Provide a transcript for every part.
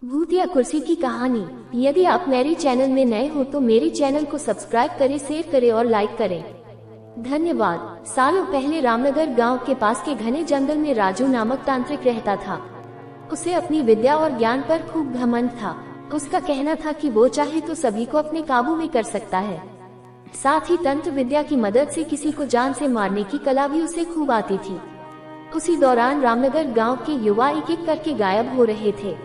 भूत या कुर्सी की कहानी। यदि आप मेरे चैनल में नए हो तो मेरे चैनल को सब्सक्राइब करें, शेयर करें और लाइक करें। धन्यवाद। सालों पहले रामनगर गांव के पास के घने जंगल में राजू नामक तांत्रिक रहता था। उसे अपनी विद्या और ज्ञान पर खूब घमंड था। उसका कहना था कि वो चाहे तो सभी को अपने काबू में कर सकता है। साथ ही तंत्र विद्या की मदद से किसी को जान से मारने की कला भी उसे खूब आती थी। उसी दौरान रामनगर गांव के युवा एक एक करके गायब हो रहे थे।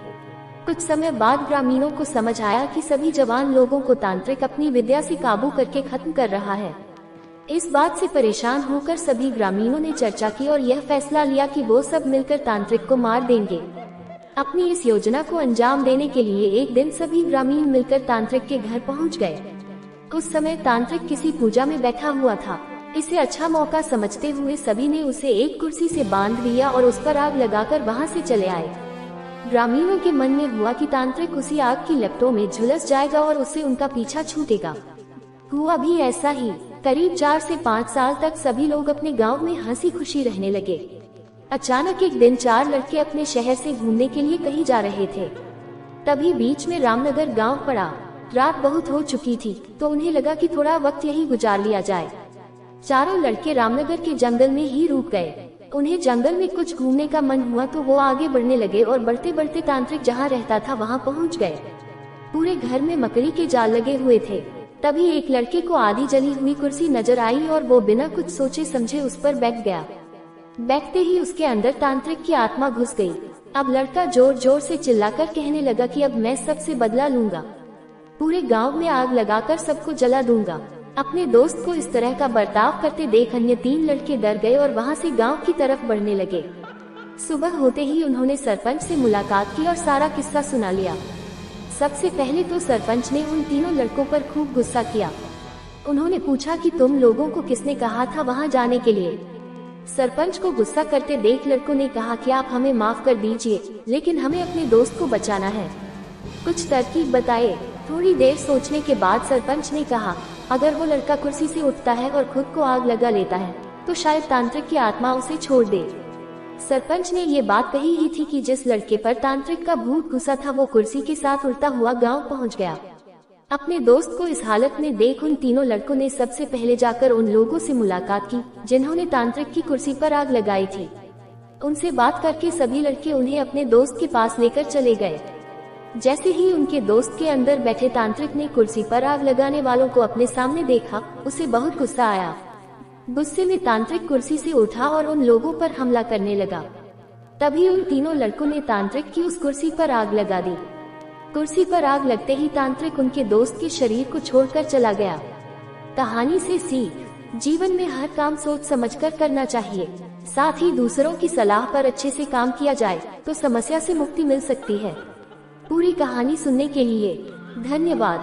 कुछ समय बाद ग्रामीणों को समझ आया कि सभी जवान लोगों को तांत्रिक अपनी विद्या से काबू करके खत्म कर रहा है। इस बात से परेशान होकर सभी ग्रामीणों ने चर्चा की और यह फैसला लिया कि वो सब मिलकर तांत्रिक को मार देंगे। अपनी इस योजना को अंजाम देने के लिए एक दिन सभी ग्रामीण मिलकर तांत्रिक के घर पहुंच गए। उस समय तांत्रिक किसी पूजा में बैठा हुआ था। इसे अच्छा मौका समझते हुए सभी ने उसे एक कुर्सी से बांध दिया और उस पर आग लगाकर वहां से चले आए। ग्रामीणों के मन में हुआ कि तांत्रिक उसी आग की लपटों में झुलस जाएगा और उससे उनका पीछा छूटेगा। हुआ भी ऐसा ही। करीब 4 से 5 साल तक सभी लोग अपने गांव में हंसी खुशी रहने लगे। अचानक एक दिन 4 लड़के अपने शहर से घूमने के लिए कहीं जा रहे थे। तभी बीच में रामनगर गांव पड़ा। रात बहुत हो चुकी थी तो उन्हें लगा कि थोड़ा वक्त यहीं गुजार लिया जाए। चारों लड़के रामनगर के जंगल में ही रुक गए। उन्हें जंगल में कुछ घूमने का मन हुआ तो वो आगे बढ़ने लगे और बढ़ते बढ़ते तांत्रिक जहाँ रहता था वहाँ पहुँच गए। पूरे घर में मकड़ी के जाल लगे हुए थे। तभी एक लड़के को आधी जली हुई कुर्सी नजर आई और वो बिना कुछ सोचे समझे उस पर बैठ गया। बैठते ही उसके अंदर तांत्रिक की आत्मा घुस गई। अब लड़का जोर जोर से चिल्लाकर कहने लगा कि अब मैं सबसे बदला लूंगा, पूरे गांव में आग लगाकर सबको जला दूंगा। अपने दोस्त को इस तरह का बर्ताव करते देख अन्य 3 लड़के डर गए और वहां से गांव की तरफ बढ़ने लगे। सुबह होते ही उन्होंने सरपंच से मुलाकात की और सारा किस्सा सुना लिया। सबसे पहले तो सरपंच ने उन तीनों लड़कों पर खूब गुस्सा किया। उन्होंने पूछा कि तुम लोगों को किसने कहा था वहां जाने के लिए। सरपंच को गुस्सा करते देख लड़कों ने कहा कि आप हमें माफ कर दीजिए, लेकिन हमें अपने दोस्त को बचाना है, कुछ तरकीब बताए। थोड़ी देर सोचने के बाद सरपंच ने कहा, अगर वो लड़का कुर्सी से उठता है और खुद को आग लगा लेता है तो शायद तांत्रिक की आत्मा उसे छोड़ दे। सरपंच ने ये बात कही ही थी कि जिस लड़के पर तांत्रिक का भूत घुसा था वो कुर्सी के साथ उड़ता हुआ गांव पहुंच गया। अपने दोस्त को इस हालत में देख उन तीनों लड़कों ने सबसे पहले जाकर उन लोगों से मुलाकात की जिन्होंने तांत्रिक की कुर्सी पर आग लगाई थी। उनसे बात करके सभी लड़के उन्हें अपने दोस्त के पास लेकर चले गए। जैसे ही उनके दोस्त के अंदर बैठे तांत्रिक ने कुर्सी पर आग लगाने वालों को अपने सामने देखा, उसे बहुत गुस्सा आया। गुस्से में तांत्रिक कुर्सी से उठा और उन लोगों पर हमला करने लगा। तभी उन तीनों लड़कों ने तांत्रिक की उस कुर्सी पर आग लगा दी। कुर्सी पर आग लगते ही तांत्रिक उनके दोस्त के शरीर को छोड़कर चला गया। कहानी से सीख, जीवन में हर काम सोच समझकर करना चाहिए। साथ ही दूसरों की सलाह पर अच्छे से काम किया जाए तो समस्या से मुक्ति मिल सकती है। पूरी कहानी सुनने के लिए धन्यवाद।